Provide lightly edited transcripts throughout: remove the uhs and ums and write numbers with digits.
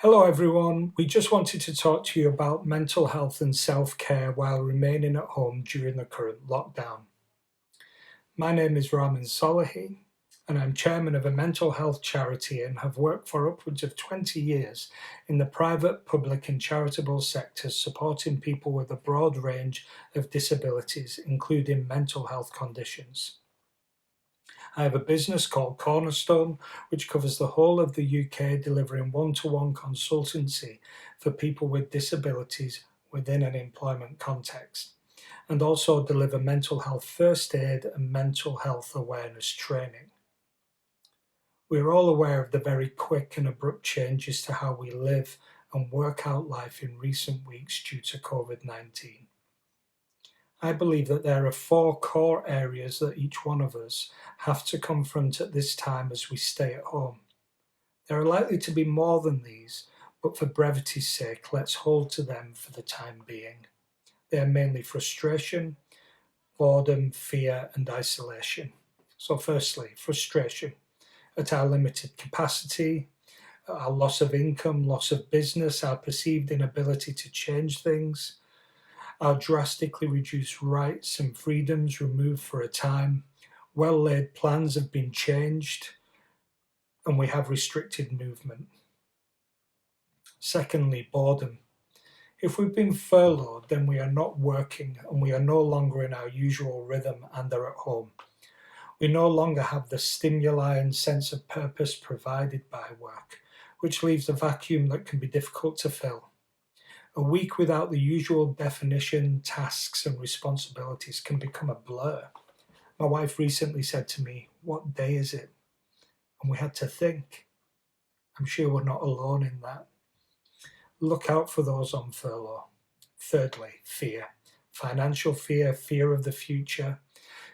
Hello, everyone. We just wanted to talk to you about mental health and self care while remaining at home during the current lockdown. My name is Raman Salahi, and I'm chairman of a mental health charity and have worked for upwards of 20 years in the private, public, and charitable sectors supporting people with a broad range of disabilities, including mental health conditions. I have a business called Cornerstone, which covers the whole of the UK, delivering one-to-one consultancy for people with disabilities within an employment context, and also deliver mental health first aid and mental health awareness training. We are all aware of the very quick and abrupt changes to how we live and work out life in recent weeks due to COVID-19. I believe that there are four core areas that each one of us have to confront at this time as we stay at home. There are likely to be more than these, but for brevity's sake, let's hold to them for the time being. They are mainly frustration, boredom, fear, and isolation. So, firstly, frustration at our limited capacity, our loss of income, loss of business, our perceived inability to change things, our drastically reduced rights and freedoms removed for a time, well-laid plans have been changed, and we have restricted movement. Secondly, boredom. If we've been furloughed, then we are not working and we are no longer in our usual rhythm and are at home. We no longer have the stimuli and sense of purpose provided by work, which leaves a vacuum that can be difficult to fill. A week without the usual definition, tasks, and responsibilities can become a blur. My wife recently said to me, "What day is it?" And we had to think. I'm sure we're not alone in that. Look out for those on furlough. Thirdly, fear. Financial fear, fear of the future,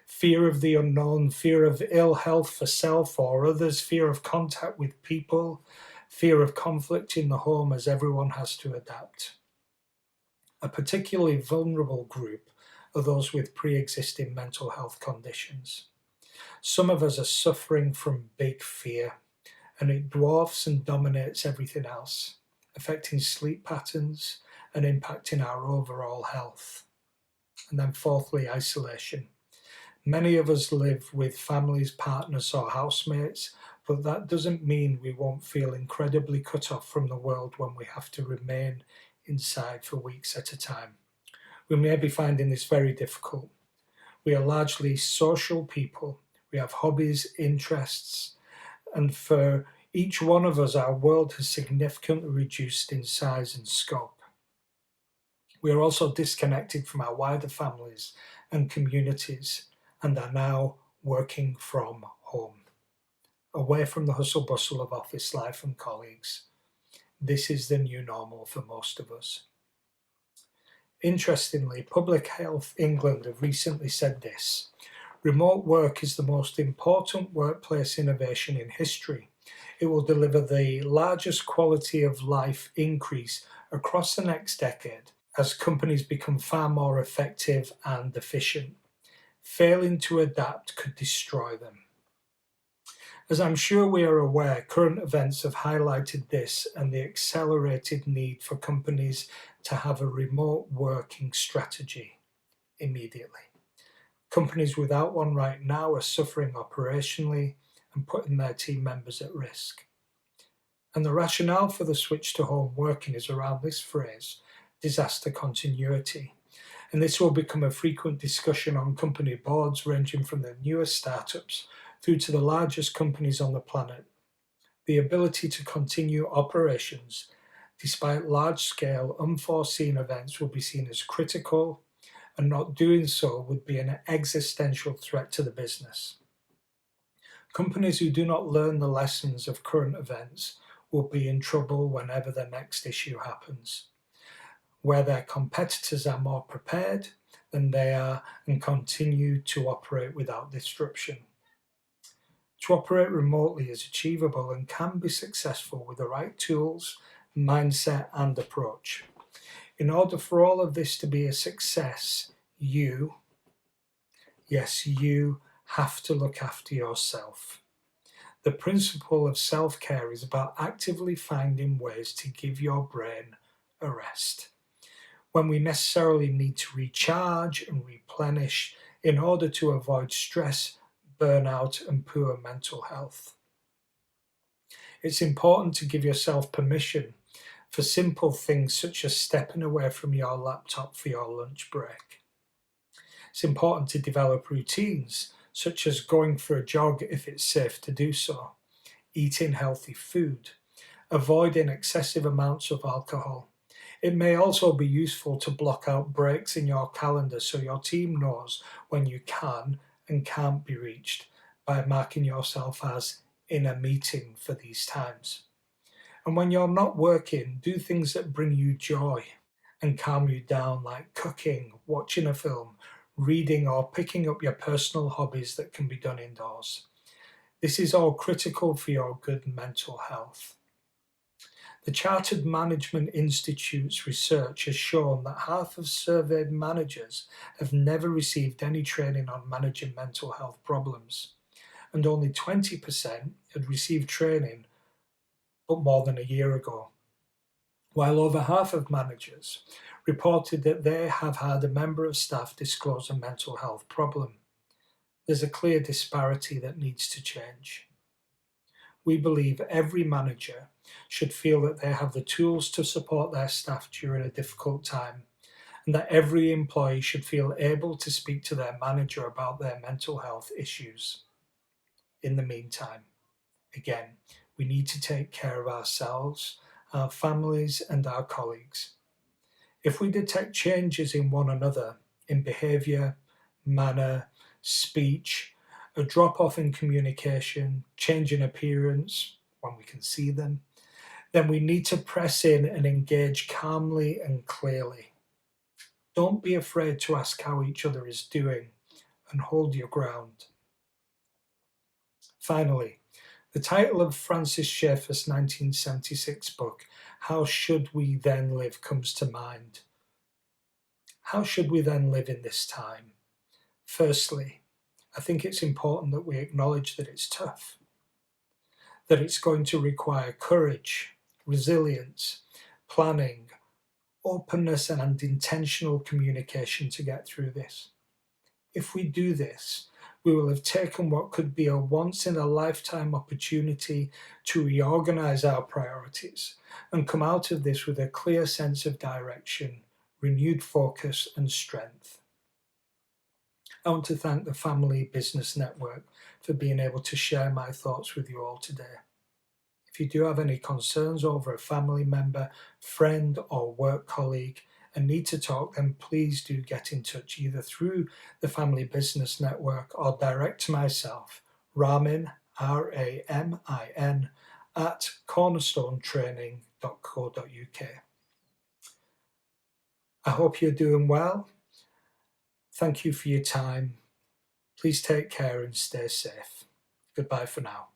fear of the unknown, fear of ill health for self or others, fear of contact with people, fear of conflict in the home as everyone has to adapt. A particularly vulnerable group are those with pre-existing mental health conditions. Some of us are suffering from big fear, and it dwarfs and dominates everything else, affecting sleep patterns and impacting our overall health. And then fourthly, isolation. Many of us live with families, partners, or housemates, but that doesn't mean we won't feel incredibly cut off from the world when we have to remain inside for weeks at a time. We may be finding this very difficult. We are largely social people. We have hobbies, interests, and for each one of us, our world has significantly reduced in size and scope. We are also disconnected from our wider families and communities and are now working from home, away from the hustle bustle of office life and colleagues. This is the new normal for most of us. Interestingly, Public Health England have recently said this: remote work is the most important workplace innovation in history. It will deliver the largest quality of life increase across the next decade as companies become far more effective and efficient. Failing to adapt could destroy them. As I'm sure we are aware, current events have highlighted this and the accelerated need for companies to have a remote working strategy immediately. Companies without one right now are suffering operationally and putting their team members at risk. And the rationale for the switch to home working is around this phrase, disaster continuity. And this will become a frequent discussion on company boards, ranging from the newest startups through to the largest companies on the planet. The ability to continue operations despite large-scale unforeseen events will be seen as critical, and not doing so would be an existential threat to the business. Companies who do not learn the lessons of current events will be in trouble whenever the next issue happens, where their competitors are more prepared than they are and continue to operate without disruption. To operate remotely is achievable and can be successful with the right tools, mindset, and approach. In order for all of this to be a success, you have to look after yourself. The principle of self-care is about actively finding ways to give your brain a rest when we necessarily need to recharge and replenish in order to avoid stress, burnout, and poor mental health. It's important to give yourself permission for simple things such as stepping away from your laptop for your lunch break. It's important to develop routines such as going for a jog if it's safe to do so, eating healthy food, avoiding excessive amounts of alcohol. It may also be useful to block out breaks in your calendar so your team knows when you can and can't be reached by marking yourself as in a meeting for these times. And when you're not working, do things that bring you joy and calm you down, like cooking, watching a film, reading, or picking up your personal hobbies that can be done indoors. This is all critical for your good mental health. The Chartered Management Institute's research has shown that half of surveyed managers have never received any training on managing mental health problems, and only 20% had received training but more than a year ago, while over half of managers reported that they have had a member of staff disclose a mental health problem. There's a clear disparity that needs to change. We believe every manager should feel that they have the tools to support their staff during a difficult time, and that every employee should feel able to speak to their manager about their mental health issues. In the meantime, again, we need to take care of ourselves, our families, and our colleagues. If we detect changes in one another, in behaviour, manner, speech, a drop off in communication, change in appearance when we can see them, then we need to press in and engage calmly and clearly. Don't be afraid to ask how each other is doing and hold your ground. Finally, the title of Francis Schaeffer's 1976 book, How Should We Then Live, comes to mind. How should we then live in this time? Firstly, I think it's important that we acknowledge that it's tough, that it's going to require courage, resilience, planning, openness, and intentional communication to get through this. If we do this, we will have taken what could be a once in a lifetime opportunity to reorganize our priorities and come out of this with a clear sense of direction, renewed focus, and strength. I want to thank the Family Business Network for being able to share my thoughts with you all today. If you do have any concerns over a family member, friend, or work colleague and need to talk, then please do get in touch either through the Family Business Network or direct to myself, Ramin, Ramin, at cornerstonetraining.co.uk. I hope you're doing well. Thank you for your time. Please take care and stay safe. Goodbye for now.